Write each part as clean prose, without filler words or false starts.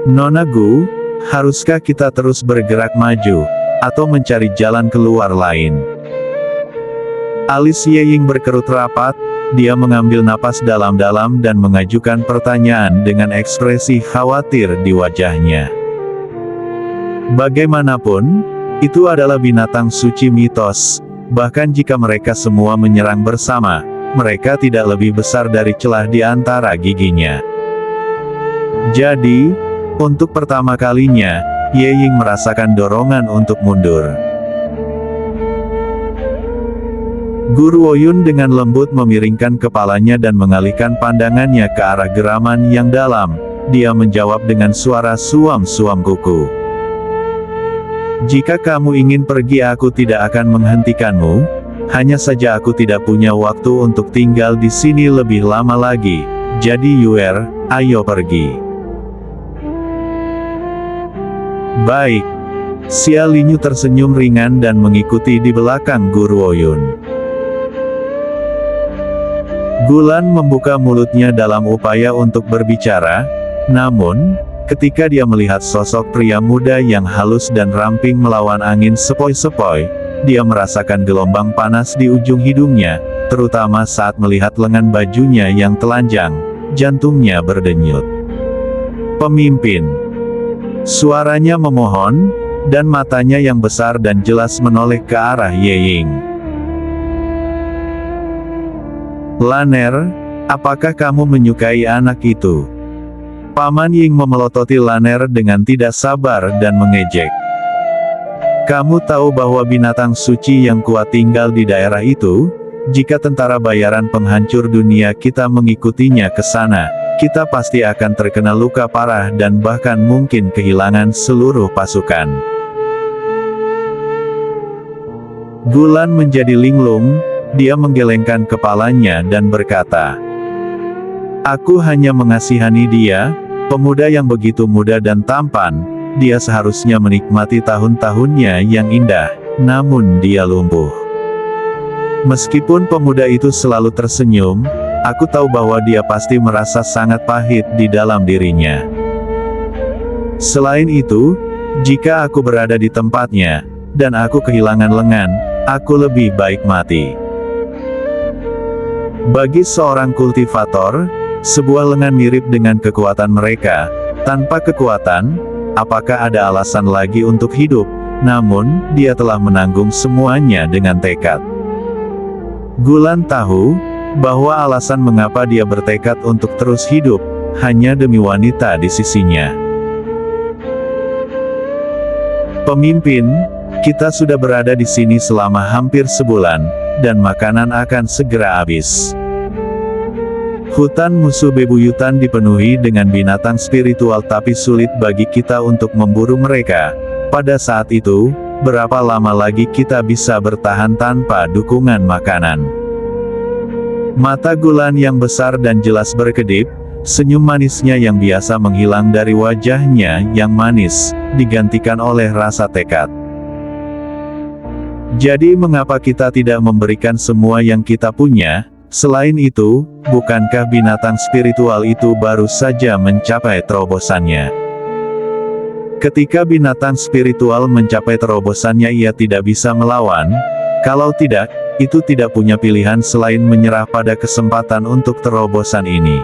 Nona Gu, haruskah kita terus bergerak maju, atau mencari jalan keluar lain? Alis Ye Ying berkerut rapat, dia mengambil napas dalam-dalam dan mengajukan pertanyaan dengan ekspresi khawatir di wajahnya. Bagaimanapun, itu adalah binatang suci mitos, bahkan jika mereka semua menyerang bersama, mereka tidak lebih besar dari celah di antara giginya. Jadi, untuk pertama kalinya, Ye Ying merasakan dorongan untuk mundur. Guru Woyun dengan lembut memiringkan kepalanya dan mengalihkan pandangannya ke arah geraman yang dalam. Dia menjawab dengan suara suam-suam kuku. Jika kamu ingin pergi, aku tidak akan menghentikanmu. Hanya saja aku tidak punya waktu untuk tinggal di sini lebih lama lagi. Jadi Yuer, ayo pergi. Baik. Xia Linyu tersenyum ringan dan mengikuti di belakang Guru Woyun. Gulan membuka mulutnya dalam upaya untuk berbicara, namun, ketika dia melihat sosok pria muda yang halus dan ramping melawan angin sepoi-sepoi, dia merasakan gelombang panas di ujung hidungnya, terutama saat melihat lengan bajunya yang telanjang, jantungnya berdenyut. Pemimpin. Suaranya memohon, dan matanya yang besar dan jelas menoleh ke arah Ye Ying. Laner, apakah kamu menyukai anak itu? Paman Ying memelototi Laner dengan tidak sabar dan mengejek. Kamu tahu bahwa binatang suci yang kuat tinggal di daerah itu? Jika tentara bayaran penghancur dunia kita mengikutinya ke sana, kita pasti akan terkena luka parah dan bahkan mungkin kehilangan seluruh pasukan. Gulan menjadi linglung, dia menggelengkan kepalanya dan berkata, aku hanya mengasihani dia, pemuda yang begitu muda dan tampan, dia seharusnya menikmati tahun-tahunnya yang indah, namun dia lumpuh. Meskipun pemuda itu selalu tersenyum, aku tahu bahwa dia pasti merasa sangat pahit di dalam dirinya. Selain itu, jika aku berada di tempatnya, dan aku kehilangan lengan, aku lebih baik mati. Bagi seorang kultivator, sebuah lengan mirip dengan kekuatan mereka. Tanpa kekuatan, apakah ada alasan lagi untuk hidup? Namun, dia telah menanggung semuanya dengan tekad. Gulan tahu bahwa alasan mengapa dia bertekad untuk terus hidup, hanya demi wanita di sisinya. Pemimpin, kita sudah berada di sini selama hampir sebulan, dan makanan akan segera habis. Hutan musuh bebuyutan dipenuhi dengan binatang spiritual tapi sulit bagi kita untuk memburu mereka. Pada saat itu, berapa lama lagi kita bisa bertahan tanpa dukungan makanan? Mata Gulan yang besar dan jelas berkedip, senyum manisnya yang biasa menghilang dari wajahnya yang manis, digantikan oleh rasa tekad. Jadi mengapa kita tidak memberikan semua yang kita punya? Selain itu, bukankah binatang spiritual itu baru saja mencapai terobosannya? Ketika binatang spiritual mencapai terobosannya ia tidak bisa melawan. Kalau tidak, itu tidak punya pilihan selain menyerah pada kesempatan untuk terobosan ini.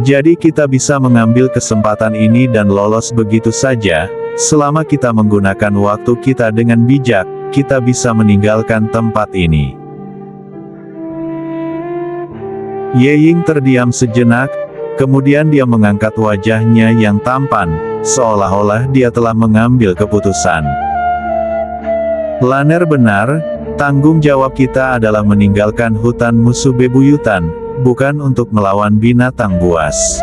Jadi kita bisa mengambil kesempatan ini dan lolos begitu saja. Selama kita menggunakan waktu kita dengan bijak, kita bisa meninggalkan tempat ini. Ye Ying terdiam sejenak, kemudian dia mengangkat wajahnya yang tampan, seolah-olah dia telah mengambil keputusan. Laner benar, tanggung jawab kita adalah meninggalkan hutan musuh bebuyutan, bukan untuk melawan binatang buas.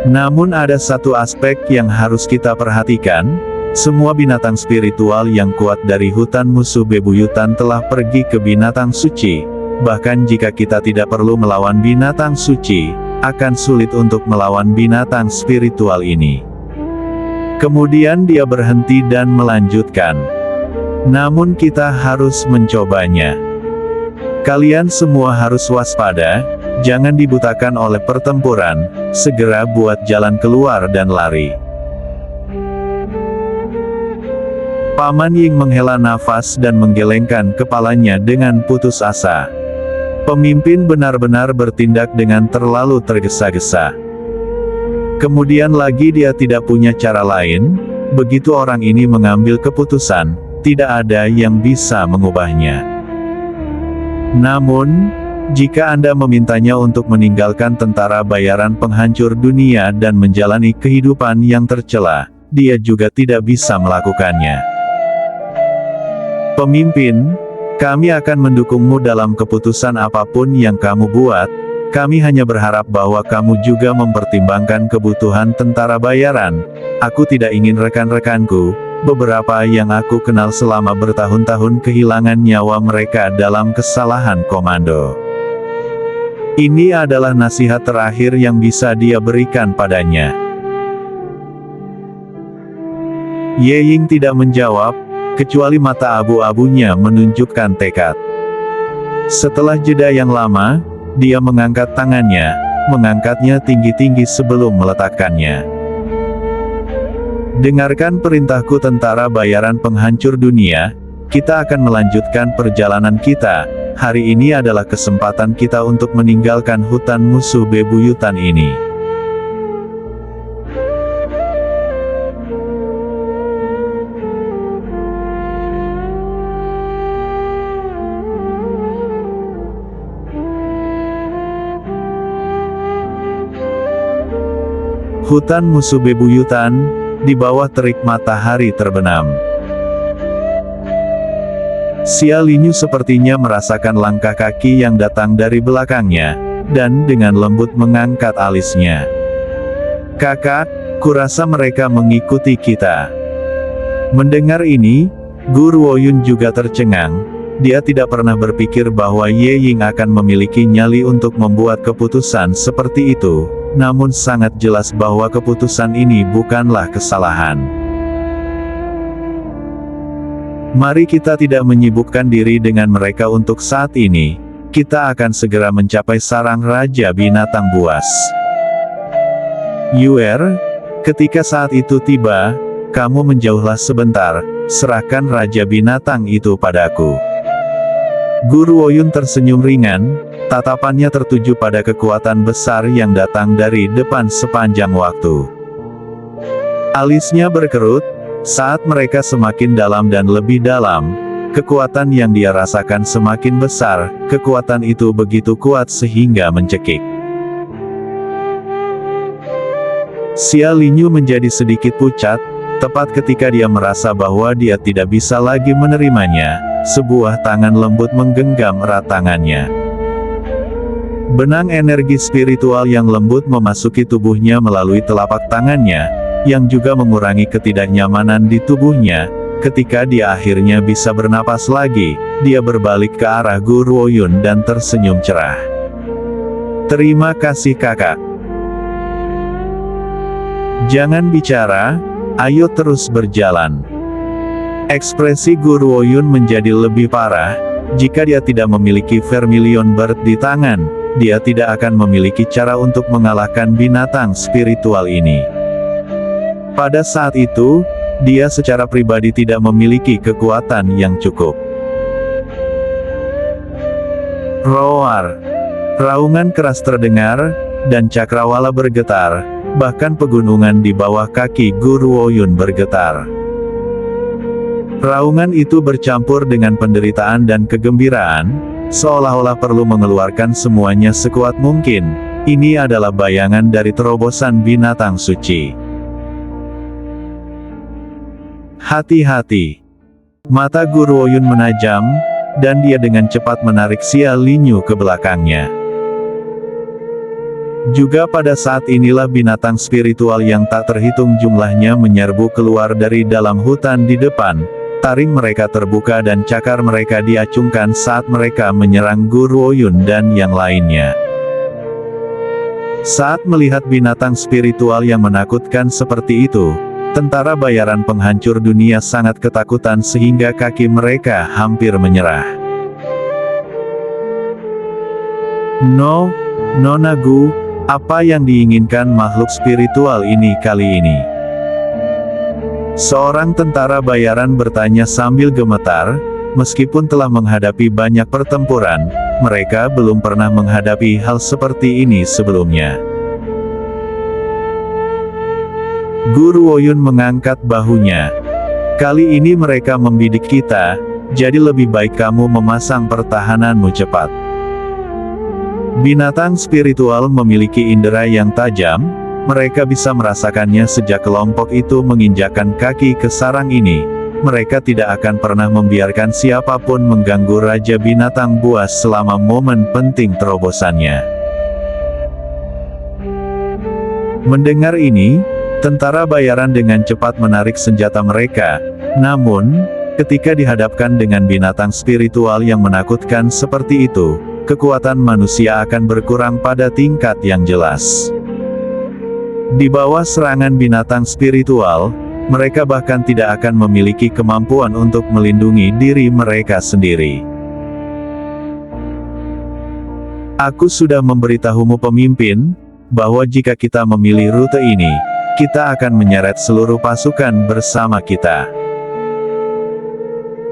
Namun ada satu aspek yang harus kita perhatikan, semua binatang spiritual yang kuat dari hutan musuh bebuyutan telah pergi ke binatang suci. Bahkan jika kita tidak perlu melawan binatang suci, akan sulit untuk melawan binatang spiritual ini. Kemudian dia berhenti dan melanjutkan. Namun kita harus mencobanya. Kalian semua harus waspada, Jangan dibutakan oleh pertempuran, segera buat jalan keluar dan lari. Paman Ying menghela nafas dan menggelengkan kepalanya dengan putus asa. Pemimpin benar-benar bertindak dengan terlalu tergesa-gesa. Kemudian lagi dia tidak punya cara lain, begitu orang ini mengambil keputusan, tidak ada yang bisa mengubahnya. Namun, jika Anda memintanya untuk meninggalkan tentara bayaran penghancur dunia dan menjalani kehidupan yang tercela, dia juga tidak bisa melakukannya. Pemimpin, kami akan mendukungmu dalam keputusan apapun yang kamu buat. Kami hanya berharap bahwa kamu juga mempertimbangkan kebutuhan tentara bayaran. Aku tidak ingin rekan-rekanku, beberapa yang aku kenal selama bertahun-tahun kehilangan nyawa mereka dalam kesalahan komando. Ini adalah nasihat terakhir yang bisa dia berikan padanya. Ye Ying tidak menjawab, kecuali mata abu-abunya menunjukkan tekad. Setelah jeda yang lama, dia mengangkat tangannya, mengangkatnya tinggi-tinggi sebelum meletakkannya. Dengarkan perintahku tentara bayaran penghancur dunia, kita akan melanjutkan perjalanan kita. Hari ini adalah kesempatan kita untuk meninggalkan hutan musuh bebuyutan ini. Hutan musuh bebuyutan, di bawah terik matahari terbenam. Xia Linyu sepertinya merasakan langkah kaki yang datang dari belakangnya, dan dengan lembut mengangkat alisnya. Kakak, kurasa mereka mengikuti kita. Mendengar ini, Guru Woyun juga tercengang. Dia tidak pernah berpikir bahwa Ye Ying akan memiliki nyali untuk membuat keputusan seperti itu, namun sangat jelas bahwa keputusan ini bukanlah kesalahan. Mari kita tidak menyibukkan diri dengan mereka untuk saat ini. Kita akan segera mencapai sarang Raja Binatang Buas. Yuer, ketika saat itu tiba, kamu menjauhlah sebentar, serahkan Raja Binatang itu padaku. Guru Woyun tersenyum ringan, tatapannya tertuju pada kekuatan besar yang datang dari depan sepanjang waktu. Alisnya berkerut. Saat mereka semakin dalam dan lebih dalam, kekuatan yang dia rasakan semakin besar, kekuatan itu begitu kuat sehingga mencekik. Xia Linyu menjadi sedikit pucat, tepat ketika dia merasa bahwa dia tidak bisa lagi menerimanya, sebuah tangan lembut menggenggam erat tangannya. Benang energi spiritual yang lembut memasuki tubuhnya melalui telapak tangannya, yang juga mengurangi ketidaknyamanan di tubuhnya. Ketika dia akhirnya bisa bernapas lagi, dia berbalik ke arah Guru Woyun dan tersenyum cerah. Terima kasih kakak. Jangan bicara, ayo terus berjalan. Ekspresi Guru Woyun menjadi lebih parah. Jika dia tidak memiliki Vermilion Bird di tangan, dia tidak akan memiliki cara untuk mengalahkan binatang spiritual ini. Pada saat itu, dia secara pribadi tidak memiliki kekuatan yang cukup. Roar. Raungan keras terdengar, dan cakrawala bergetar, bahkan pegunungan di bawah kaki Guru Woyun bergetar. Raungan itu bercampur dengan penderitaan dan kegembiraan, seolah-olah perlu mengeluarkan semuanya sekuat mungkin. Ini adalah bayangan dari terobosan binatang suci. Hati-hati. Mata Guru Woyun menajam, dan dia dengan cepat menarik Xia Linyu ke belakangnya. Juga pada saat inilah binatang spiritual yang tak terhitung jumlahnya menyerbu keluar dari dalam hutan di depan. Taring mereka terbuka dan cakar mereka diacungkan saat mereka menyerang Guru Woyun dan yang lainnya. Saat melihat binatang spiritual yang menakutkan seperti itu, tentara bayaran penghancur dunia sangat ketakutan sehingga kaki mereka hampir menyerah. No, Nona Gu, apa yang diinginkan makhluk spiritual ini kali ini? Seorang tentara bayaran bertanya sambil gemetar. Meskipun telah menghadapi banyak pertempuran, mereka belum pernah menghadapi hal seperti ini sebelumnya. Guru Woyun mengangkat bahunya. Kali ini mereka membidik kita, jadi lebih baik kamu memasang pertahananmu cepat. Binatang spiritual memiliki indera yang tajam, mereka bisa merasakannya sejak kelompok itu menginjakkan kaki ke sarang ini. Mereka tidak akan pernah membiarkan siapapun mengganggu Raja Binatang Buas selama momen penting terobosannya. Mendengar ini, tentara bayaran dengan cepat menarik senjata mereka. Namun, ketika dihadapkan dengan binatang spiritual yang menakutkan seperti itu, kekuatan manusia akan berkurang pada tingkat yang jelas. Di bawah serangan binatang spiritual, mereka bahkan tidak akan memiliki kemampuan untuk melindungi diri mereka sendiri. Aku sudah memberitahumu pemimpin, bahwa jika kita memilih rute ini, kita akan menyeret seluruh pasukan bersama kita.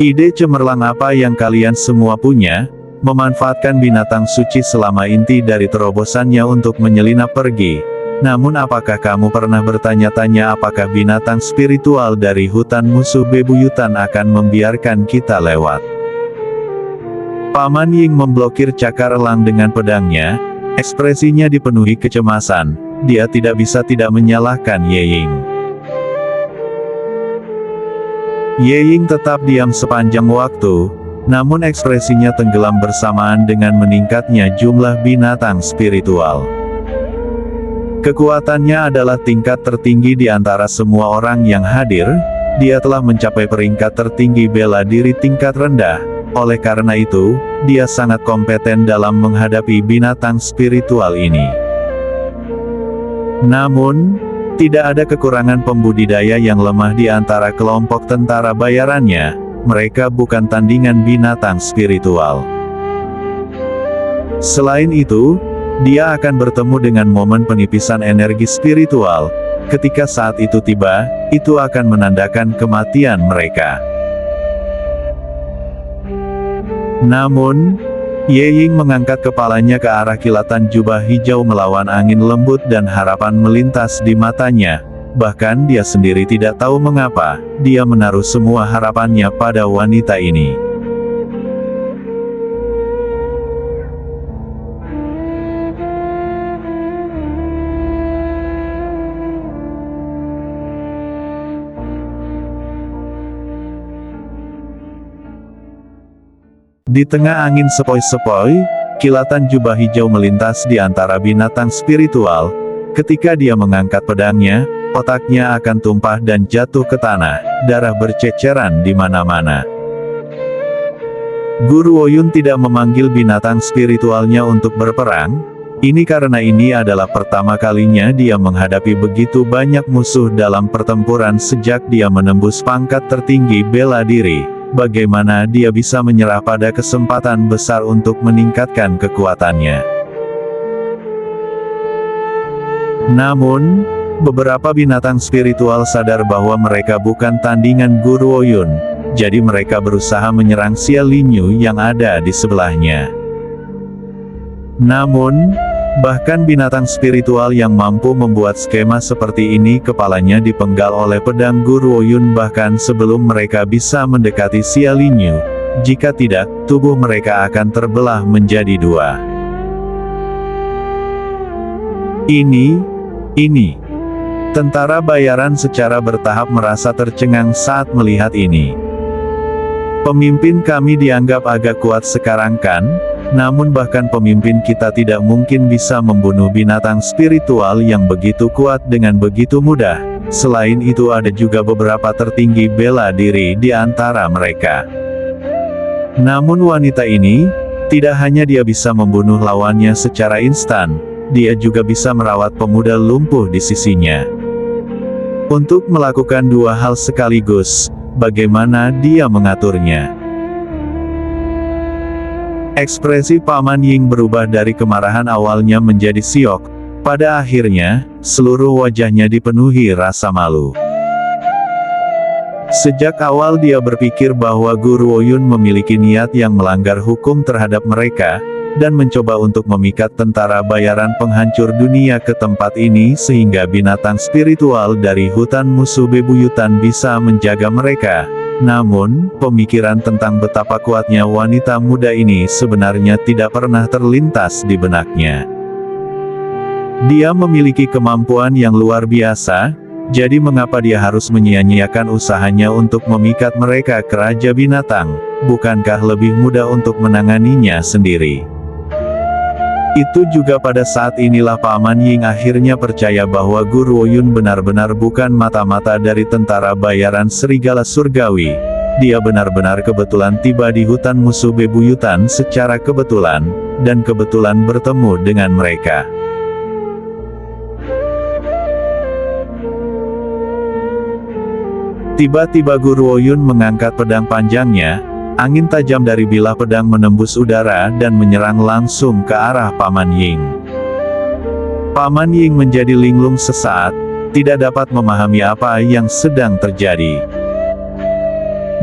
Ide cemerlang apa yang kalian semua punya, memanfaatkan binatang suci selama inti dari terobosannya untuk menyelinap pergi. Namun apakah kamu pernah bertanya-tanya apakah binatang spiritual dari hutan musuh bebuyutan akan membiarkan kita lewat? Paman Ying memblokir cakar elang dengan pedangnya, ekspresinya dipenuhi kecemasan, dia tidak bisa tidak menyalahkan Ye Ying. Ye Ying tetap diam sepanjang waktu, namun ekspresinya tenggelam bersamaan dengan meningkatnya jumlah binatang spiritual. Kekuatannya adalah tingkat tertinggi di antara semua orang yang hadir, dia telah mencapai peringkat tertinggi bela diri tingkat rendah, oleh karena itu, dia sangat kompeten dalam menghadapi binatang spiritual ini. Namun, tidak ada kekurangan pembudidaya yang lemah di antara kelompok tentara bayarannya, mereka bukan tandingan binatang spiritual. Selain itu, dia akan bertemu dengan momen penipisan energi spiritual. Ketika saat itu tiba, itu akan menandakan kematian mereka. Namun, Ye Ying mengangkat kepalanya ke arah kilatan jubah hijau melawan angin lembut dan harapan melintas di matanya. Bahkan dia sendiri tidak tahu mengapa, dia menaruh semua harapannya pada wanita ini. Di tengah angin sepoi-sepoi, kilatan jubah hijau melintas di antara binatang spiritual. Ketika dia mengangkat pedangnya, otaknya akan tumpah dan jatuh ke tanah, darah berceceran di mana-mana. Guru Woyun tidak memanggil binatang spiritualnya untuk berperang, ini karena ini adalah pertama kalinya dia menghadapi begitu banyak musuh dalam pertempuran sejak dia menembus pangkat tertinggi bela diri. Bagaimana dia bisa menyerah pada kesempatan besar untuk meningkatkan kekuatannya. Namun, beberapa binatang spiritual sadar bahwa mereka bukan tandingan Guru Woyun, jadi mereka berusaha menyerang Xia Linyu yang ada di sebelahnya. Namun, bahkan binatang spiritual yang mampu membuat skema seperti ini kepalanya dipenggal oleh pedang Guru Woyun bahkan sebelum mereka bisa mendekati Xia Linyu. Jika tidak, tubuh mereka akan terbelah menjadi dua. Ini. Tentara bayaran secara bertahap merasa tercengang saat melihat ini. Pemimpin kami dianggap agak kuat sekarang kan? Namun bahkan pemimpin kita tidak mungkin bisa membunuh binatang spiritual yang begitu kuat dengan begitu mudah. Selain itu ada juga beberapa tertinggi bela diri di antara mereka. Namun wanita ini, tidak hanya dia bisa membunuh lawannya secara instan, dia juga bisa merawat pemuda lumpuh di sisinya. Untuk melakukan dua hal sekaligus, bagaimana dia mengaturnya? Ekspresi Paman Ying berubah dari kemarahan awalnya menjadi siok. Pada akhirnya, seluruh wajahnya dipenuhi rasa malu. Sejak awal dia berpikir bahwa Guru Woyun memiliki niat yang melanggar hukum terhadap mereka, dan mencoba untuk memikat tentara bayaran penghancur dunia ke tempat ini sehingga binatang spiritual dari hutan musuh bebuyutan bisa menjaga mereka. Namun, pemikiran tentang betapa kuatnya wanita muda ini sebenarnya tidak pernah terlintas di benaknya. Dia memiliki kemampuan yang luar biasa, jadi mengapa dia harus menyia-nyiakan usahanya untuk memikat mereka ke Raja Binatang? Bukankah lebih mudah untuk menanganinya sendiri? Itu juga pada saat inilah Paman Ying akhirnya percaya bahwa Guru Woyun benar-benar bukan mata-mata dari tentara bayaran serigala surgawi. Dia benar-benar kebetulan tiba di hutan musuh bebuyutan secara kebetulan, dan kebetulan bertemu dengan mereka. Tiba-tiba Guru Woyun mengangkat pedang panjangnya, angin tajam dari bilah pedang menembus udara dan menyerang langsung ke arah Paman Ying. Paman Ying menjadi linglung sesaat, tidak dapat memahami apa yang sedang terjadi.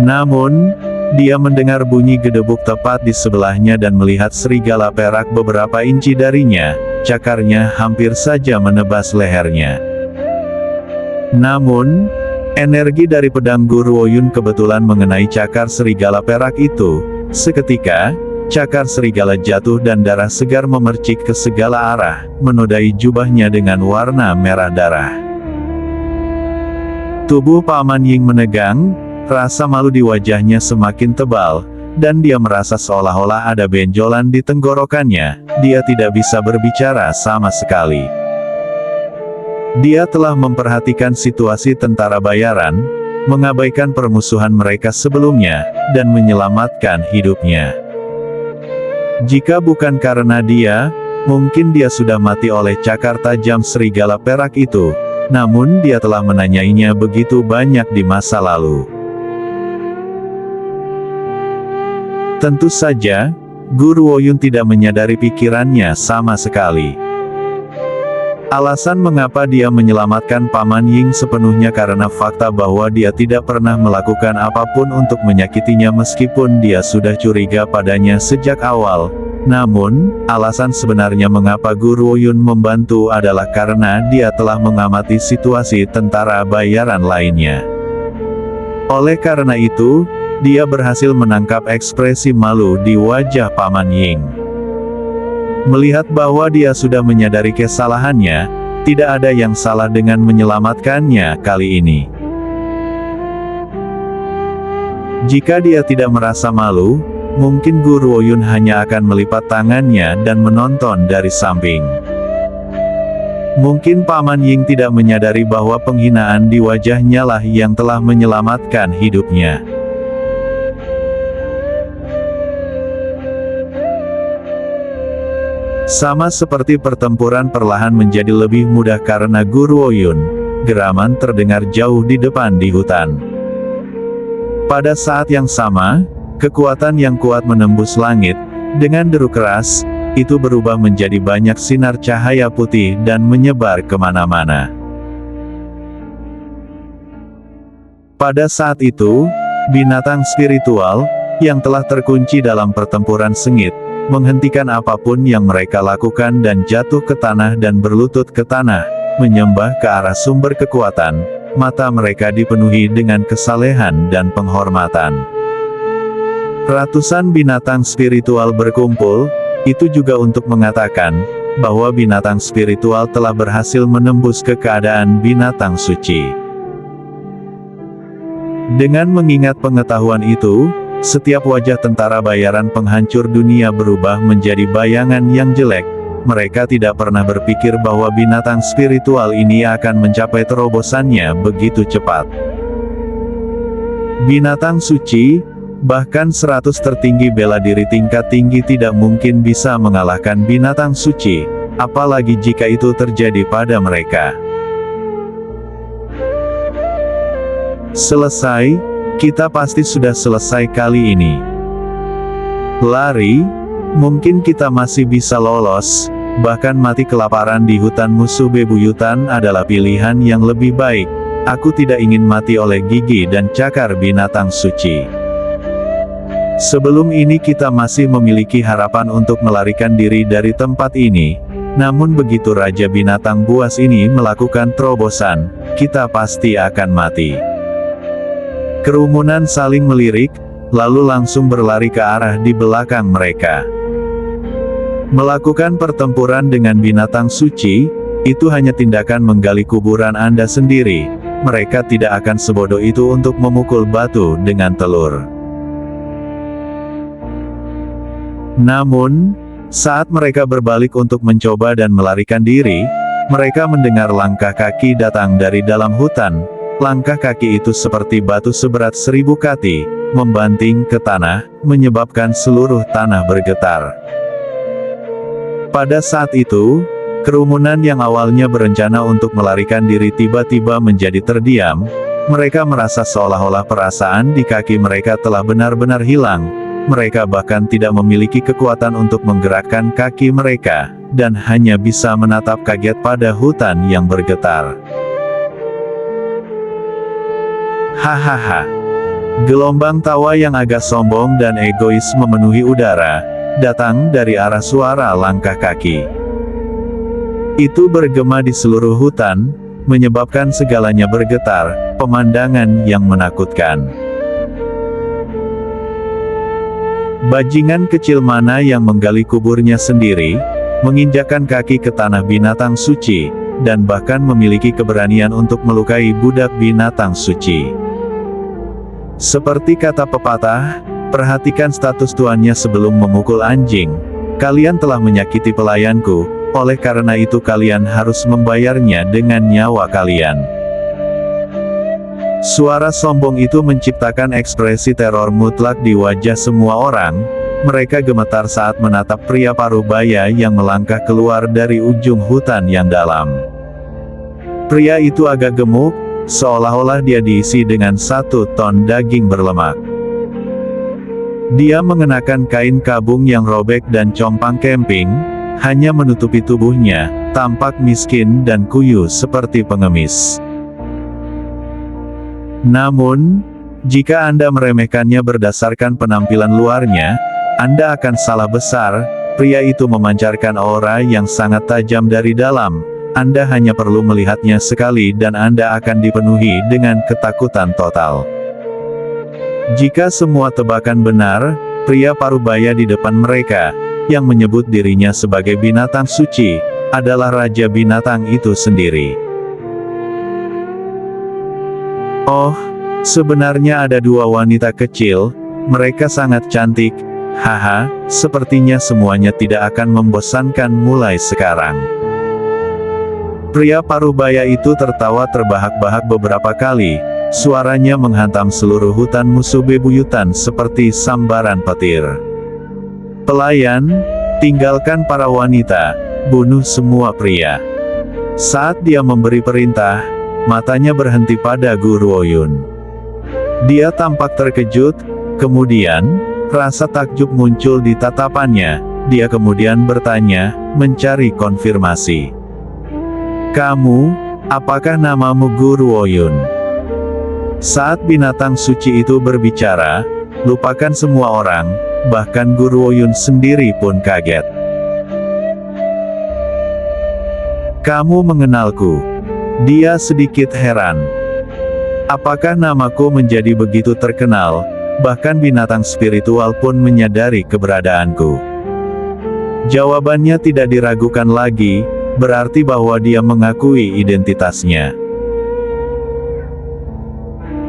Namun, dia mendengar bunyi gedebuk tepat di sebelahnya dan melihat serigala perak beberapa inci darinya, cakarnya hampir saja menebas lehernya. Namun, energi dari pedang Guru Woyun kebetulan mengenai cakar serigala perak itu. Seketika, cakar serigala jatuh dan darah segar memercik ke segala arah, menodai jubahnya dengan warna merah darah. Tubuh Paman Ying menegang, rasa malu di wajahnya semakin tebal, dan dia merasa seolah-olah ada benjolan di tenggorokannya. Dia tidak bisa berbicara sama sekali. Dia telah memperhatikan situasi tentara bayaran, mengabaikan permusuhan mereka sebelumnya, dan menyelamatkan hidupnya. Jika bukan karena dia, mungkin dia sudah mati oleh cakar tajam serigala perak itu, namun dia telah menanyainya begitu banyak di masa lalu. Tentu saja, Guru Woyun tidak menyadari pikirannya sama sekali. Alasan mengapa dia menyelamatkan Paman Ying sepenuhnya karena fakta bahwa dia tidak pernah melakukan apapun untuk menyakitinya meskipun dia sudah curiga padanya sejak awal. Namun, alasan sebenarnya mengapa Guru Woyun membantu adalah karena dia telah mengamati situasi tentara bayaran lainnya. Oleh karena itu, dia berhasil menangkap ekspresi malu di wajah Paman Ying. Melihat bahwa dia sudah menyadari kesalahannya, tidak ada yang salah dengan menyelamatkannya kali ini. Jika dia tidak merasa malu, mungkin Guru Woyun hanya akan melipat tangannya dan menonton dari samping. Mungkin Paman Ying tidak menyadari bahwa penghinaan di wajahnya lah yang telah menyelamatkan hidupnya. Sama seperti pertempuran perlahan menjadi lebih mudah karena Guru Woyun, geraman terdengar jauh di depan di hutan. Pada saat yang sama, kekuatan yang kuat menembus langit, dengan deru keras, itu berubah menjadi banyak sinar cahaya putih dan menyebar kemana-mana. Pada saat itu, binatang spiritual, yang telah terkunci dalam pertempuran sengit, menghentikan apapun yang mereka lakukan dan jatuh ke tanah dan berlutut ke tanah, menyembah ke arah sumber kekuatan. Mata mereka dipenuhi dengan kesalehan dan penghormatan. Ratusan binatang spiritual berkumpul, itu juga untuk mengatakan, bahwa binatang spiritual telah berhasil menembus ke keadaan binatang suci. Dengan mengingat pengetahuan itu, setiap wajah tentara bayaran penghancur dunia berubah menjadi bayangan yang jelek. Mereka tidak pernah berpikir bahwa binatang spiritual ini akan mencapai terobosannya begitu cepat. Binatang suci, bahkan 100 tertinggi bela diri tingkat tinggi tidak mungkin bisa mengalahkan binatang suci, apalagi jika itu terjadi pada mereka. Selesai. Kita pasti sudah selesai kali ini. Lari, Mungkin kita masih bisa lolos, bahkan mati kelaparan di hutan musuh bebuyutan adalah pilihan yang lebih baik. Aku tidak ingin mati oleh gigi dan cakar binatang suci. Sebelum ini kita masih memiliki harapan untuk melarikan diri dari tempat ini. Namun begitu Raja Binatang Buas ini melakukan terobosan, kita pasti akan mati. Kerumunan saling melirik, lalu langsung berlari ke arah di belakang mereka. Melakukan pertempuran dengan binatang suci, itu hanya tindakan menggali kuburan Anda sendiri. Mereka tidak akan sebodoh itu untuk memukul batu dengan telur. Namun, saat mereka berbalik untuk mencoba dan melarikan diri, mereka mendengar langkah kaki datang dari dalam hutan. Langkah kaki itu seperti batu seberat 1000 kati, membanting ke tanah, menyebabkan seluruh tanah bergetar. Pada saat itu, kerumunan yang awalnya berencana untuk melarikan diri tiba-tiba menjadi terdiam. Mereka merasa seolah-olah perasaan di kaki mereka telah benar-benar hilang. Mereka bahkan tidak memiliki kekuatan untuk menggerakkan kaki mereka, dan hanya bisa menatap kaget pada hutan yang bergetar. Hahaha. Gelombang tawa yang agak sombong dan egois memenuhi udara, datang dari arah suara langkah kaki. Itu bergema di seluruh hutan, menyebabkan segalanya bergetar, pemandangan yang menakutkan. Bajingan kecil mana yang menggali kuburnya sendiri, menginjakkan kaki ke tanah binatang suci, dan bahkan memiliki keberanian untuk melukai budak binatang suci. Seperti kata pepatah, perhatikan status tuannya sebelum memukul anjing. Kalian telah menyakiti pelayanku, oleh karena itu kalian harus membayarnya dengan nyawa kalian. Suara sombong itu menciptakan ekspresi teror mutlak di wajah semua orang. Mereka gemetar saat menatap pria parubaya yang melangkah keluar dari ujung hutan yang dalam. Pria itu agak gemuk, seolah-olah dia diisi dengan 1 ton daging berlemak. Dia mengenakan kain kabung yang robek dan compang camping, hanya menutupi tubuhnya, tampak miskin dan kuyu seperti pengemis. Namun, jika Anda meremehkannya berdasarkan penampilan luarnya, Anda akan salah besar. Pria itu memancarkan aura yang sangat tajam dari dalam. Anda hanya perlu melihatnya sekali dan Anda akan dipenuhi dengan ketakutan total. Jika semua tebakan benar, pria parubaya di depan mereka, yang menyebut dirinya sebagai binatang suci, adalah Raja Binatang itu sendiri. Oh, sebenarnya ada 2 wanita kecil, mereka sangat cantik, haha, sepertinya semuanya tidak akan membosankan mulai sekarang. Pria parubaya itu tertawa terbahak-bahak beberapa kali, suaranya menghantam seluruh hutan musuh bebuyutan seperti sambaran petir. Pelayan, tinggalkan para wanita, bunuh semua pria. Saat dia memberi perintah, matanya berhenti pada Guru Oyun. Dia tampak terkejut, kemudian, rasa takjub muncul di tatapannya. Dia kemudian bertanya, mencari konfirmasi. Kamu, apakah namamu Guru Oyun? Saat binatang suci itu berbicara, lupakan semua orang, bahkan Guru Oyun sendiri pun kaget. Kamu mengenalku? Dia sedikit heran. Apakah namaku menjadi begitu terkenal, bahkan binatang spiritual pun menyadari keberadaanku? Jawabannya tidak diragukan lagi, berarti bahwa dia mengakui identitasnya.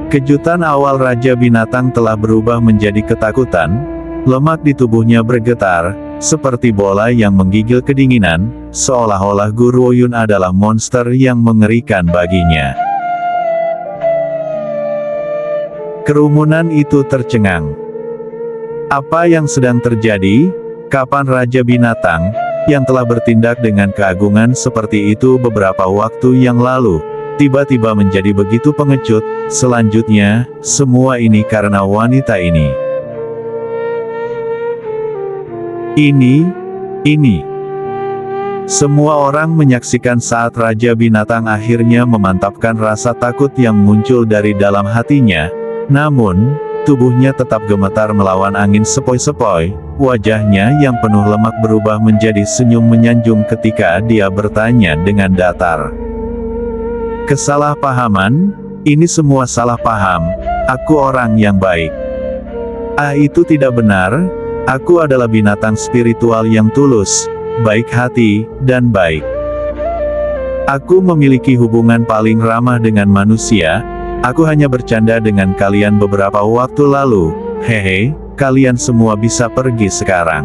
Kejutan awal Raja Binatang telah berubah menjadi ketakutan, lemak di tubuhnya bergetar, seperti bola yang menggigil kedinginan, seolah-olah Guru Oyun adalah monster yang mengerikan baginya. Kerumunan itu tercengang. Apa yang sedang terjadi? Kapan Raja Binatang, yang telah bertindak dengan keagungan seperti itu beberapa waktu yang lalu, tiba-tiba menjadi begitu pengecut? Selanjutnya, semua ini karena wanita ini. Ini. Semua orang menyaksikan saat Raja Binatang akhirnya memantapkan rasa takut yang muncul dari dalam hatinya. Namun, tubuhnya tetap gemetar melawan angin sepoi-sepoi. Wajahnya yang penuh lemak berubah menjadi senyum menyanjung ketika dia bertanya dengan datar. Kesalahpahaman, ini semua salah paham. Aku orang yang baik. Itu tidak benar. Aku adalah binatang spiritual yang tulus, baik hati, dan baik. Aku memiliki hubungan paling ramah dengan manusia. Aku hanya bercanda dengan kalian beberapa waktu lalu. Hehe, kalian semua bisa pergi sekarang.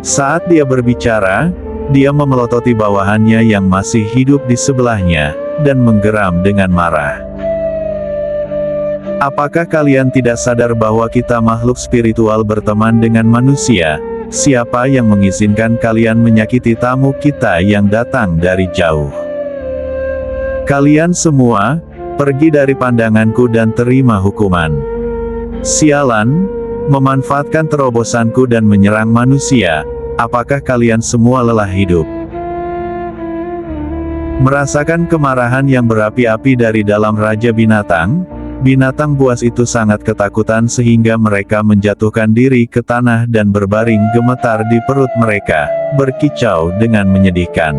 Saat dia berbicara, dia memelototi bawahannya yang masih hidup di sebelahnya, dan menggeram dengan marah. Apakah kalian tidak sadar bahwa kita makhluk spiritual berteman dengan manusia? Siapa yang mengizinkan kalian menyakiti tamu kita yang datang dari jauh? Kalian semua, pergi dari pandanganku dan terima hukuman. Sialan, memanfaatkan terobosanku dan menyerang manusia. Apakah kalian semua lelah hidup? Merasakan kemarahan yang berapi-api dari dalam Raja Binatang, binatang buas itu sangat ketakutan sehingga mereka menjatuhkan diri ke tanah dan berbaring gemetar di perut mereka, berkicau dengan menyedihkan.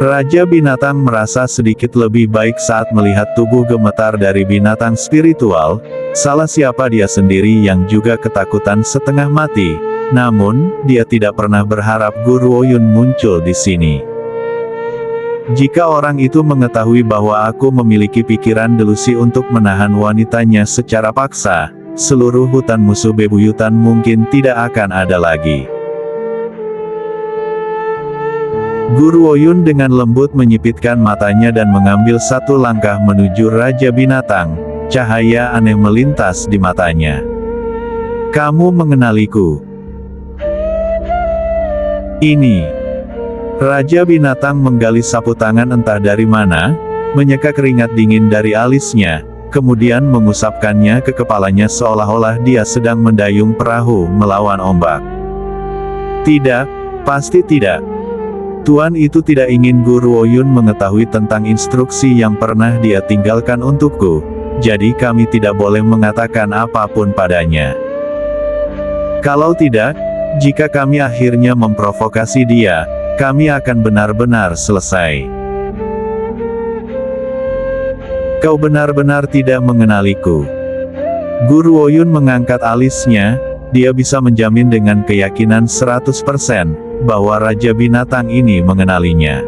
Raja Binatang merasa sedikit lebih baik saat melihat tubuh gemetar dari binatang spiritual. Salah siapa dia sendiri yang juga ketakutan setengah mati. Namun, dia tidak pernah berharap Guru Oyun muncul di sini. Jika orang itu mengetahui bahwa aku memiliki pikiran delusi untuk menahan wanitanya secara paksa, seluruh hutan musuh bebuyutan mungkin tidak akan ada lagi. Guru Oyun dengan lembut menyipitkan matanya dan mengambil satu langkah menuju Raja Binatang. Cahaya aneh melintas di matanya. Kamu mengenaliku? Ini. Raja Binatang menggali sapu tangan entah dari mana, menyeka keringat dingin dari alisnya, kemudian mengusapkannya ke kepalanya seolah-olah dia sedang mendayung perahu melawan ombak. Tidak, pasti tidak. Tuan itu tidak ingin Guru Oyun mengetahui tentang instruksi yang pernah dia tinggalkan untukku, jadi kami tidak boleh mengatakan apapun padanya. Kalau tidak, jika kami akhirnya memprovokasi dia, kami akan benar-benar selesai. Kau benar-benar tidak mengenaliku. Guru Oyun mengangkat alisnya, dia bisa menjamin dengan keyakinan 100% bahwa Raja Binatang ini mengenalinya.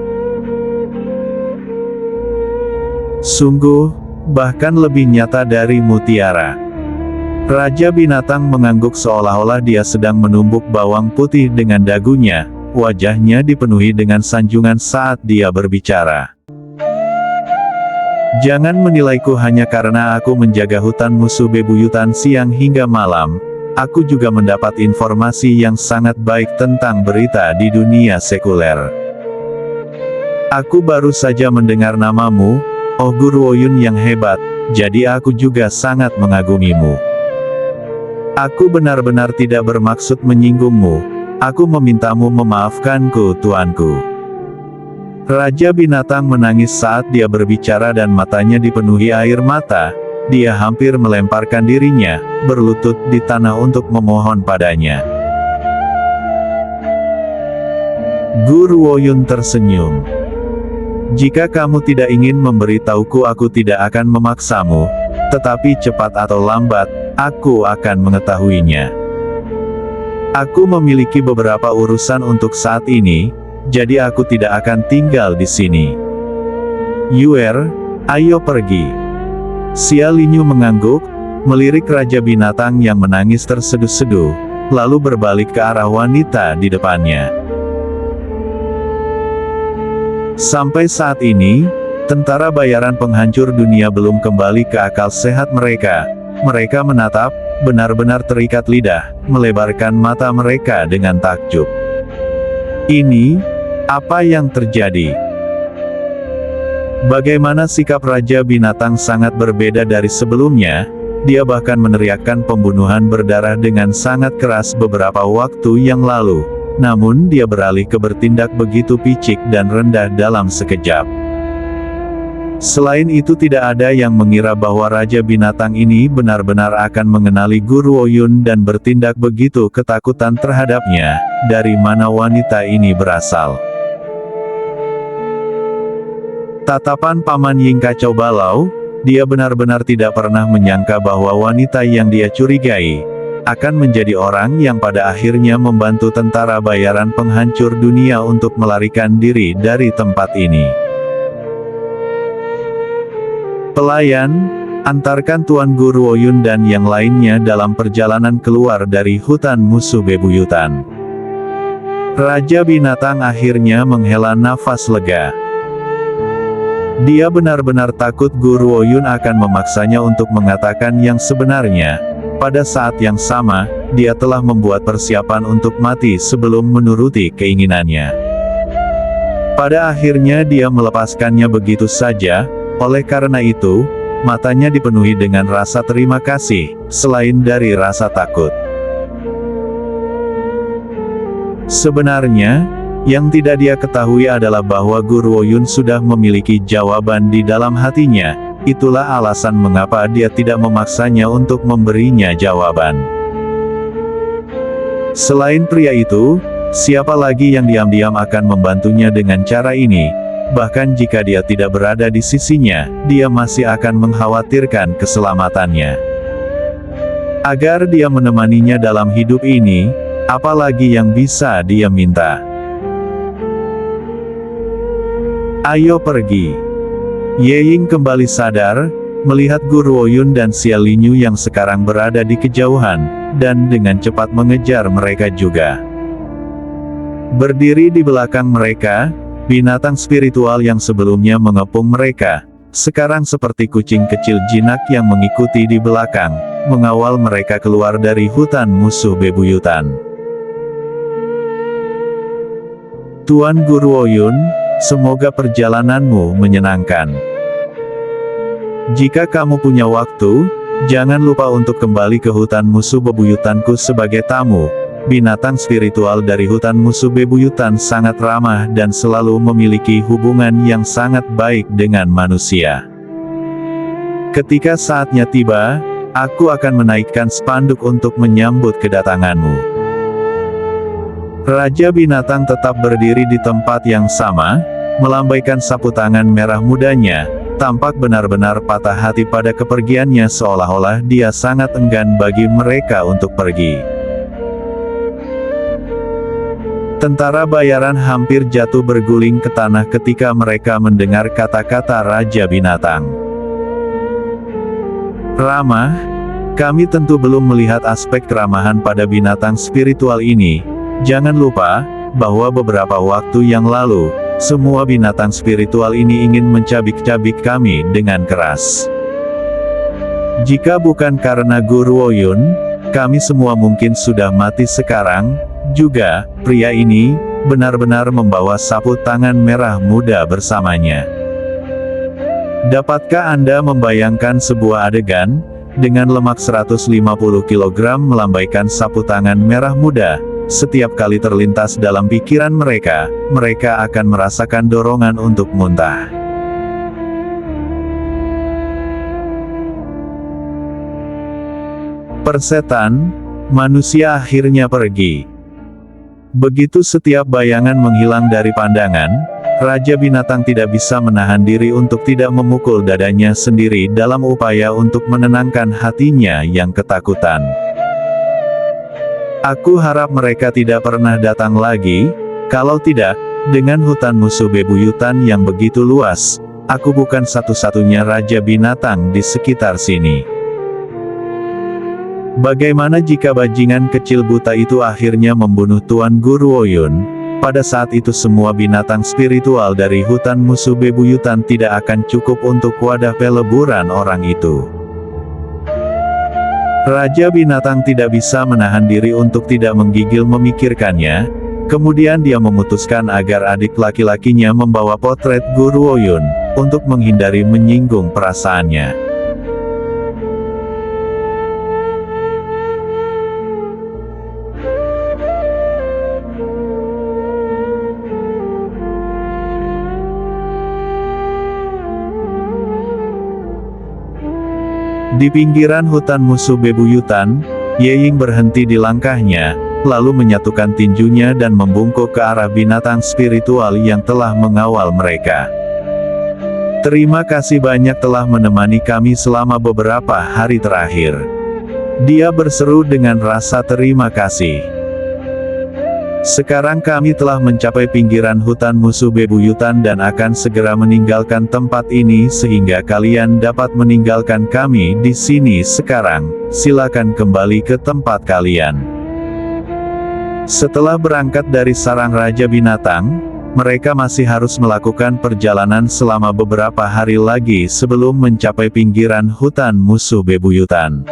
Sungguh, bahkan lebih nyata dari mutiara. Raja Binatang mengangguk seolah-olah dia sedang menumbuk bawang putih dengan dagunya. Wajahnya dipenuhi dengan sanjungan saat dia berbicara. Jangan menilaiku hanya karena aku menjaga hutan musuh bebuyutan siang hingga malam. Aku juga mendapat informasi yang sangat baik tentang berita di dunia sekuler. Aku baru saja mendengar namamu, oh Guru Oyun yang hebat, jadi aku juga sangat mengagumimu. Aku benar-benar tidak bermaksud menyinggungmu. Aku memintamu memaafkanku, tuanku. Raja Binatang menangis saat dia berbicara dan matanya dipenuhi air mata. Dia hampir melemparkan dirinya, berlutut di tanah untuk memohon padanya. Guru Oyun tersenyum. Jika kamu tidak ingin memberitahuku, aku tidak akan memaksamu, tetapi cepat atau lambat, aku akan mengetahuinya. Aku memiliki beberapa urusan untuk saat ini, jadi aku tidak akan tinggal di sini. Yuer, ayo pergi. Xia Linyu mengangguk, melirik Raja Binatang yang menangis terseduh-seduh, lalu berbalik ke arah wanita di depannya. Sampai saat ini, tentara bayaran penghancur dunia belum kembali ke akal sehat mereka. Mereka menatap, benar-benar terikat lidah, melebarkan mata mereka dengan takjub. Ini, apa yang terjadi? Bagaimana sikap Raja Binatang sangat berbeda dari sebelumnya. dia bahkan meneriakkan pembunuhan berdarah dengan sangat keras beberapa waktu yang lalu. Namun dia beralih ke bertindak begitu picik dan rendah dalam sekejap. Selain itu tidak ada yang mengira bahwa Raja Binatang ini benar-benar akan mengenali Guru Oyun dan bertindak begitu ketakutan terhadapnya. Dari mana wanita ini berasal? Tatapan Paman Ying kacau balau. Dia benar-benar tidak pernah menyangka bahwa wanita yang dia curigai akan menjadi orang yang pada akhirnya membantu tentara bayaran penghancur dunia untuk melarikan diri dari tempat ini. Pelayan, antarkan Tuan Guru Oyun dan yang lainnya dalam perjalanan keluar dari hutan musuh bebuyutan. Raja Binatang akhirnya menghela nafas lega. Dia benar-benar takut Guru Oyun akan memaksanya untuk mengatakan yang sebenarnya. Pada saat yang sama, dia telah membuat persiapan untuk mati sebelum menuruti keinginannya. Pada akhirnya dia melepaskannya begitu saja. Oleh karena itu, matanya dipenuhi dengan rasa terima kasih, selain dari rasa takut. Sebenarnya, yang tidak dia ketahui adalah bahwa Guru Oyun sudah memiliki jawaban di dalam hatinya. Itulah alasan mengapa dia tidak memaksanya untuk memberinya jawaban. Selain pria itu, siapa lagi yang diam-diam akan membantunya dengan cara ini? Bahkan jika dia tidak berada di sisinya, dia masih akan mengkhawatirkan keselamatannya. Agar dia menemaninya dalam hidup ini, apalagi yang bisa dia minta? Ayo pergi. Ye Ying kembali sadar, melihat Guru Oyun dan Xia Linyu yang sekarang berada di kejauhan, dan dengan cepat mengejar mereka juga. Berdiri di belakang mereka, binatang spiritual yang sebelumnya mengepung mereka, sekarang seperti kucing kecil jinak yang mengikuti di belakang, mengawal mereka keluar dari hutan musuh bebuyutan. Tuan Guru Oyun, semoga perjalananmu menyenangkan. Jika kamu punya waktu, jangan lupa untuk kembali ke hutan musuh bebuyutanku sebagai tamu. Binatang spiritual dari hutan musuh bebuyutan sangat ramah dan selalu memiliki hubungan yang sangat baik dengan manusia. Ketika saatnya tiba, aku akan menaikkan spanduk untuk menyambut kedatanganmu. Raja Binatang tetap berdiri di tempat yang sama, melambaikan sapu tangan merah mudanya, tampak benar-benar patah hati pada kepergiannya seolah-olah dia sangat enggan bagi mereka untuk pergi. Tentara bayaran hampir jatuh berguling ke tanah ketika mereka mendengar kata-kata Raja Binatang. Ramah, kami tentu belum melihat aspek keramahan pada binatang spiritual ini. Jangan lupa, bahwa beberapa waktu yang lalu, semua binatang spiritual ini ingin mencabik-cabik kami dengan keras. Jika bukan karena Guru Oyun, kami semua mungkin sudah mati sekarang. Juga, pria ini, benar-benar membawa sapu tangan merah muda bersamanya. Dapatkah Anda membayangkan sebuah adegan, dengan lemak 150 kg melambaikan sapu tangan merah muda? Setiap kali terlintas dalam pikiran mereka, mereka akan merasakan dorongan untuk muntah. Persetan, manusia akhirnya pergi. Begitu setiap bayangan menghilang dari pandangan, Raja Binatang tidak bisa menahan diri untuk tidak memukul dadanya sendiri dalam upaya untuk menenangkan hatinya yang ketakutan. Aku harap mereka tidak pernah datang lagi. Kalau tidak, dengan hutan musuh bebuyutan yang begitu luas, aku bukan satu-satunya Raja Binatang di sekitar sini. Bagaimana jika bajingan kecil buta itu akhirnya membunuh Tuan Guru Oyun? Pada saat itu semua binatang spiritual dari hutan musuh bebuyutan tidak akan cukup untuk wadah peleburan orang itu. Raja Binatang tidak bisa menahan diri untuk tidak menggigil memikirkannya. Kemudian dia memutuskan agar adik laki-lakinya membawa potret Guru Oyun, untuk menghindari menyinggung perasaannya. Di pinggiran hutan musuh bebuyutan, Ye Ying berhenti di langkahnya, lalu menyatukan tinjunya dan membungkuk ke arah binatang spiritual yang telah mengawal mereka. Terima kasih banyak telah menemani kami selama beberapa hari terakhir. Dia berseru dengan rasa terima kasih. Sekarang kami telah mencapai pinggiran hutan musuh bebuyutan dan akan segera meninggalkan tempat ini sehingga kalian dapat meninggalkan kami di sini sekarang. Silakan kembali ke tempat kalian. Setelah berangkat dari sarang Raja Binatang, mereka masih harus melakukan perjalanan selama beberapa hari lagi sebelum mencapai pinggiran hutan musuh bebuyutan.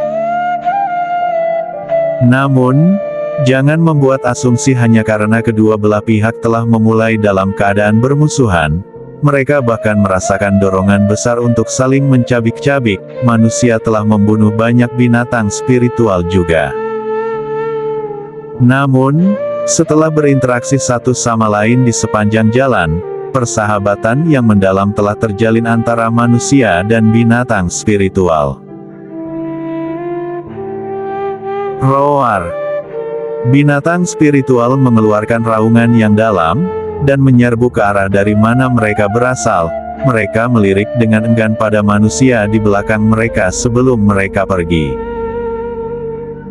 Namun, jangan membuat asumsi hanya karena kedua belah pihak telah memulai dalam keadaan bermusuhan. Mereka bahkan merasakan dorongan besar untuk saling mencabik-cabik. Manusia telah membunuh banyak binatang spiritual juga. Namun, setelah berinteraksi satu sama lain di sepanjang jalan, persahabatan yang mendalam telah terjalin antara manusia dan binatang spiritual. Roar. Binatang spiritual mengeluarkan raungan yang dalam, dan menyerbu ke arah dari mana mereka berasal. Mereka melirik dengan enggan pada manusia di belakang mereka sebelum mereka pergi.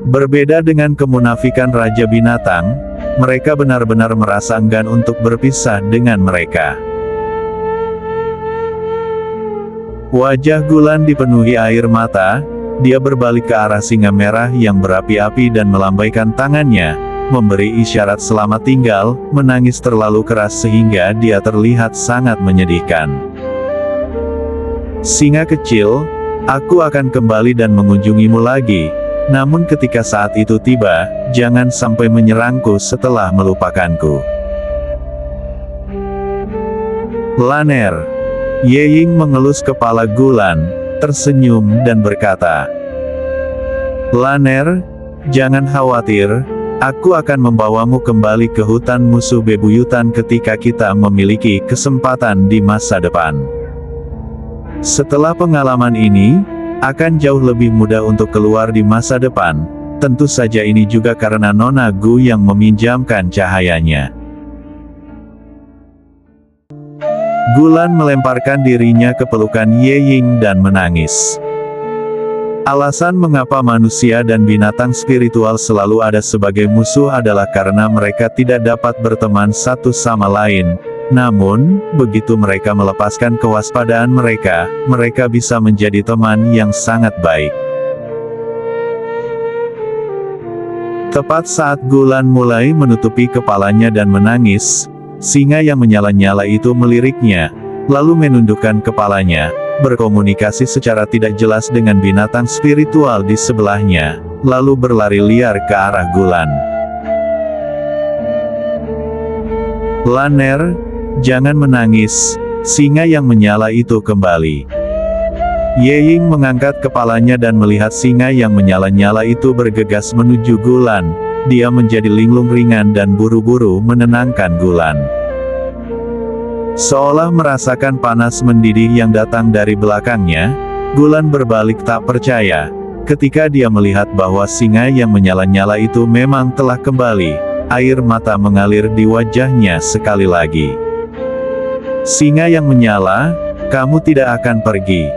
Berbeda dengan kemunafikan Raja Binatang, mereka benar-benar merasa enggan untuk berpisah dengan mereka. Wajah Gulan dipenuhi air mata. Dia berbalik ke arah singa merah yang berapi-api dan melambaikan tangannya, memberi isyarat selamat tinggal, menangis terlalu keras sehingga dia terlihat sangat menyedihkan. Singa kecil, aku akan kembali dan mengunjungimu lagi, namun ketika saat itu tiba, jangan sampai menyerangku setelah melupakanku. Laner. Ye Ying mengelus kepala Gulan, tersenyum dan berkata, "Laner, jangan khawatir, aku akan membawamu kembali ke hutan musuh bebuyutan ketika kita memiliki kesempatan di masa depan. Setelah pengalaman ini, akan jauh lebih mudah untuk keluar di masa depan, tentu saja ini juga karena Nona Gu yang meminjamkan cahayanya." Gulan melemparkan dirinya ke pelukan Ye Ying dan menangis. Alasan mengapa manusia dan binatang spiritual selalu ada sebagai musuh adalah karena mereka tidak dapat berteman satu sama lain. Namun, begitu mereka melepaskan kewaspadaan mereka, mereka bisa menjadi teman yang sangat baik. Tepat saat Gulan mulai menutupi kepalanya dan menangis, singa yang menyala-nyala itu meliriknya, lalu menundukkan kepalanya, berkomunikasi secara tidak jelas dengan binatang spiritual di sebelahnya, lalu berlari liar ke arah Gulan. "Laner, jangan menangis," singa yang menyala itu kembali. Ye Ying mengangkat kepalanya dan melihat singa yang menyala-nyala itu bergegas menuju Gulan. Dia menjadi linglung ringan dan buru-buru menenangkan Gulan. Seolah merasakan panas mendidih yang datang dari belakangnya, Gulan berbalik tak percaya. Ketika dia melihat bahwa singa yang menyala-nyala itu memang telah kembali, air mata mengalir di wajahnya sekali lagi. "Singa yang menyala, kamu tidak akan pergi."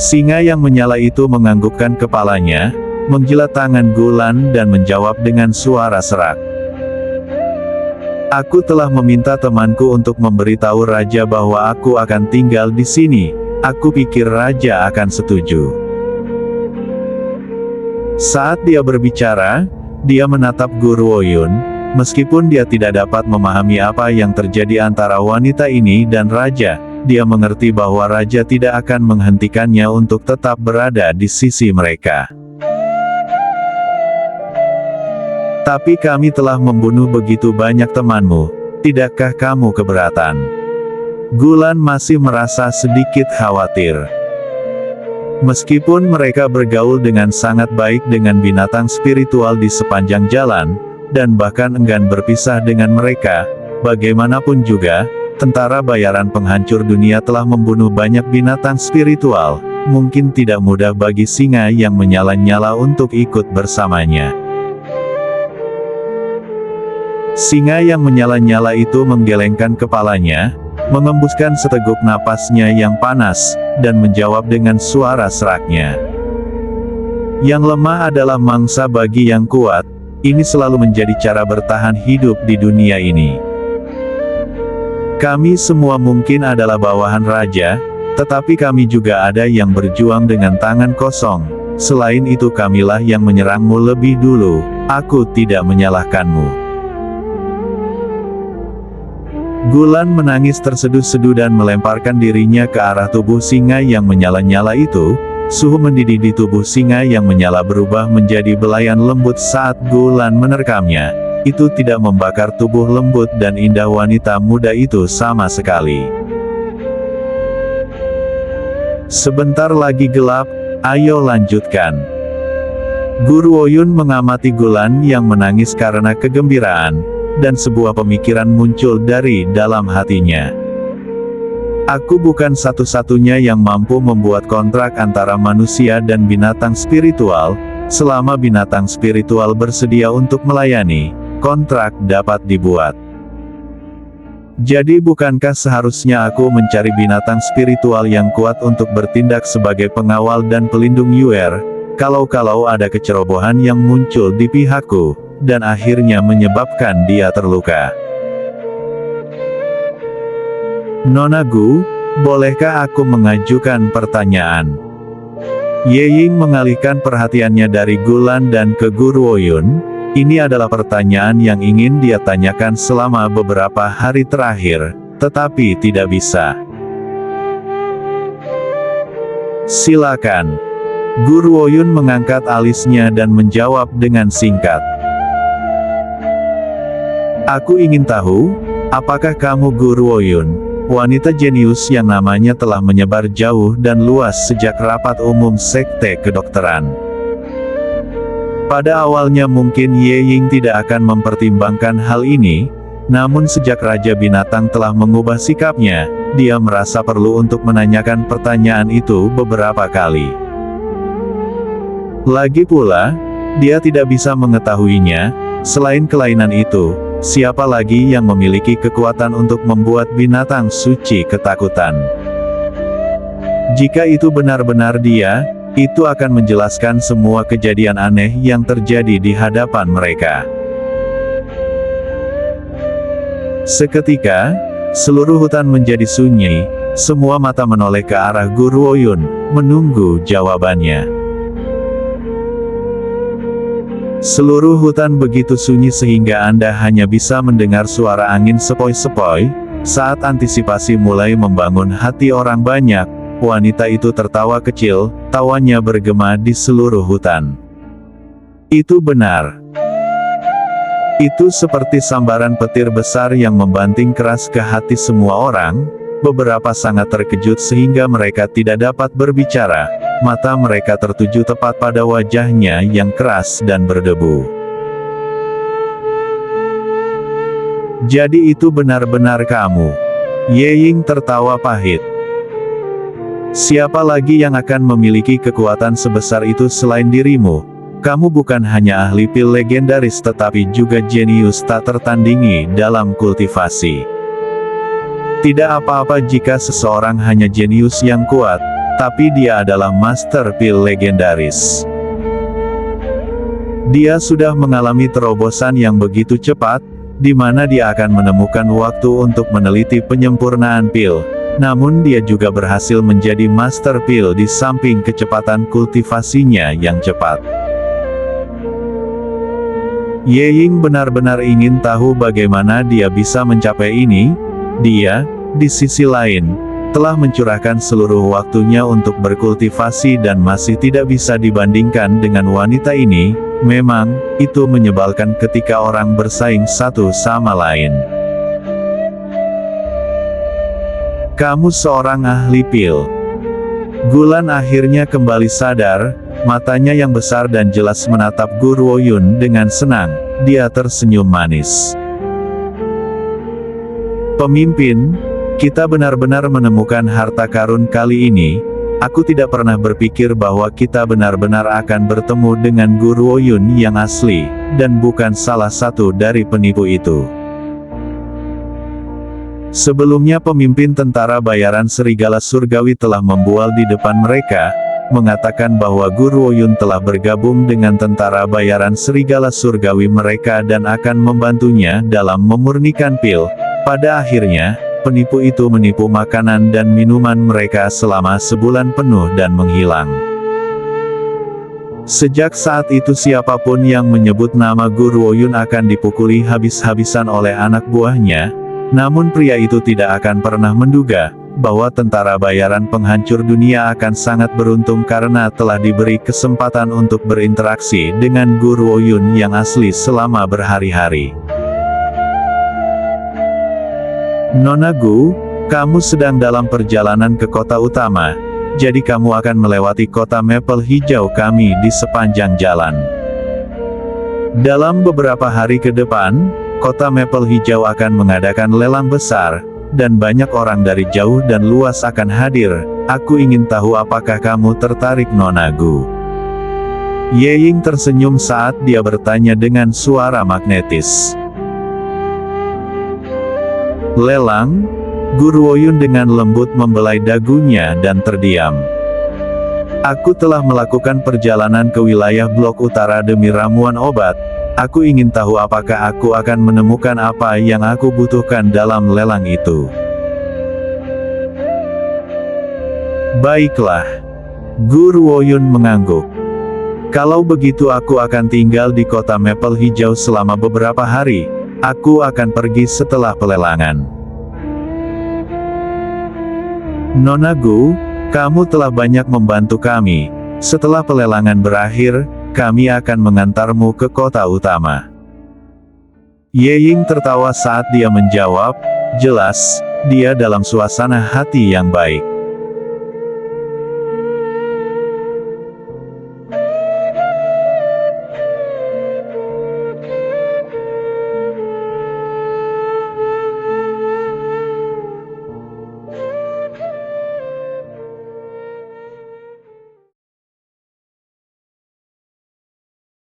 Singa yang menyala itu menganggukkan kepalanya, menjilat tangan Gulan dan menjawab dengan suara serak. "Aku telah meminta temanku untuk memberitahu Raja bahwa aku akan tinggal di sini. Aku pikir Raja akan setuju." Saat dia berbicara, dia menatap Guru Woyun. Meskipun dia tidak dapat memahami apa yang terjadi antara wanita ini dan Raja, dia mengerti bahwa Raja tidak akan menghentikannya untuk tetap berada di sisi mereka. "Tapi kami telah membunuh begitu banyak temanmu, tidakkah kamu keberatan?" Gulan masih merasa sedikit khawatir. Meskipun mereka bergaul dengan sangat baik dengan binatang spiritual di sepanjang jalan, dan bahkan enggan berpisah dengan mereka, bagaimanapun juga, tentara bayaran penghancur dunia telah membunuh banyak binatang spiritual, mungkin tidak mudah bagi singa yang menyala-nyala untuk ikut bersamanya. Singa yang menyala-nyala itu menggelengkan kepalanya, mengembuskan seteguk napasnya yang panas, dan menjawab dengan suara seraknya. Yang lemah adalah mangsa bagi yang kuat, ini selalu menjadi cara bertahan hidup di dunia ini. Kami semua mungkin adalah bawahan raja, tetapi kami juga ada yang berjuang dengan tangan kosong. Selain itu kamilah yang menyerangmu lebih dulu, aku tidak menyalahkanmu. Gulan menangis terseduh-seduh dan melemparkan dirinya ke arah tubuh singa yang menyala-nyala itu. Suhu mendidih di tubuh singa yang menyala berubah menjadi belayan lembut saat Gulan menerkamnya. Itu tidak membakar tubuh lembut dan indah wanita muda itu sama sekali. Sebentar lagi gelap, ayo lanjutkan. Guru Oyun mengamati Gulan yang menangis karena kegembiraan, dan sebuah pemikiran muncul dari dalam hatinya. Aku bukan satu-satunya yang mampu membuat kontrak antara manusia dan binatang spiritual. Selama binatang spiritual bersedia untuk melayani, kontrak dapat dibuat. Jadi bukankah seharusnya aku mencari binatang spiritual yang kuat untuk bertindak sebagai pengawal dan pelindung Yuer, kalau ada kecerobohan yang muncul di pihakku, dan akhirnya menyebabkan dia terluka. Nona Gu, bolehkah aku mengajukan pertanyaan? Ye Ying mengalihkan perhatiannya dari Gulan dan ke Guru Oyun. Ini adalah pertanyaan yang ingin dia tanyakan selama beberapa hari terakhir, tetapi tidak bisa. Silakan. Guru Oyun mengangkat alisnya dan menjawab dengan singkat. Aku ingin tahu, apakah kamu Guru Oyun, wanita jenius yang namanya telah menyebar jauh dan luas sejak rapat umum sekte kedokteran? Pada awalnya mungkin Ye Ying tidak akan mempertimbangkan hal ini, namun sejak Raja Binatang telah mengubah sikapnya, dia merasa perlu untuk menanyakan pertanyaan itu beberapa kali. Lagi pula, dia tidak bisa mengetahuinya. Selain kelainan itu, siapa lagi yang memiliki kekuatan untuk membuat binatang suci ketakutan? Jika itu benar-benar dia, itu akan menjelaskan semua kejadian aneh yang terjadi di hadapan mereka. Seketika, seluruh hutan menjadi sunyi, semua mata menoleh ke arah Guru Oyun, menunggu jawabannya. Seluruh hutan begitu sunyi sehingga Anda hanya bisa mendengar suara angin sepoi-sepoi. Saat antisipasi mulai membangun hati orang banyak, wanita itu tertawa kecil, tawanya bergema di seluruh hutan. Itu benar. Itu seperti sambaran petir besar yang membanting keras ke hati semua orang. Beberapa sangat terkejut sehingga mereka tidak dapat berbicara. Mata mereka tertuju tepat pada wajahnya yang keras dan berdebu. Jadi itu benar-benar kamu? Ye Ying tertawa pahit. Siapa lagi yang akan memiliki kekuatan sebesar itu selain dirimu? Kamu bukan hanya ahli pil legendaris tetapi juga jenius tak tertandingi dalam kultivasi. Tidak apa-apa jika seseorang hanya jenius yang kuat, tapi dia adalah master pil legendaris. Dia sudah mengalami terobosan yang begitu cepat, di mana dia akan menemukan waktu untuk meneliti penyempurnaan pil. Namun dia juga berhasil menjadi master pil di samping kecepatan kultivasinya yang cepat. Ye Ying benar-benar ingin tahu bagaimana dia bisa mencapai ini. Dia, di sisi lain, telah mencurahkan seluruh waktunya untuk berkultivasi dan masih tidak bisa dibandingkan dengan wanita ini. Memang, itu menyebalkan ketika orang bersaing satu sama lain. Kamu seorang ahli pil. Gulan akhirnya kembali sadar, matanya yang besar dan jelas menatap Guru Oyun dengan senang. Dia tersenyum manis. Pemimpin, kita benar-benar menemukan harta karun kali ini. Aku tidak pernah berpikir bahwa kita benar-benar akan bertemu dengan Guru Oyun yang asli, dan bukan salah satu dari penipu itu. Sebelumnya pemimpin tentara bayaran serigala surgawi telah membual di depan mereka, mengatakan bahwa Guru Oyun telah bergabung dengan tentara bayaran serigala surgawi mereka dan akan membantunya dalam memurnikan pil. Pada akhirnya, penipu itu menipu makanan dan minuman mereka selama sebulan penuh dan menghilang. Sejak saat itu siapapun yang menyebut nama Guru Oyun akan dipukuli habis-habisan oleh anak buahnya, namun pria itu tidak akan pernah menduga bahwa tentara bayaran penghancur dunia akan sangat beruntung karena telah diberi kesempatan untuk berinteraksi dengan Guru Oyun yang asli selama berhari-hari. Nona Gu, kamu sedang dalam perjalanan ke kota utama, jadi kamu akan melewati kota Maple Hijau kami di sepanjang jalan. Dalam beberapa hari ke depan, kota Maple Hijau akan mengadakan lelang besar, dan banyak orang dari jauh dan luas akan hadir. Aku ingin tahu apakah kamu tertarik Nona Gu. Ye Ying tersenyum saat dia bertanya dengan suara magnetis. Lelang? Guru Oyun dengan lembut membelai dagunya dan terdiam. Aku telah melakukan perjalanan ke wilayah blok utara demi ramuan obat. Aku ingin tahu apakah aku akan menemukan apa yang aku butuhkan dalam lelang itu. Baiklah. Guru Oyun mengangguk. Kalau begitu aku akan tinggal di kota Maple Hijau selama beberapa hari. Aku akan pergi setelah pelelangan. Nona Gu, kamu telah banyak membantu kami. Setelah pelelangan berakhir, kami akan mengantarmu ke kota utama. Ye Ying tertawa saat dia menjawab, jelas, dia dalam suasana hati yang baik.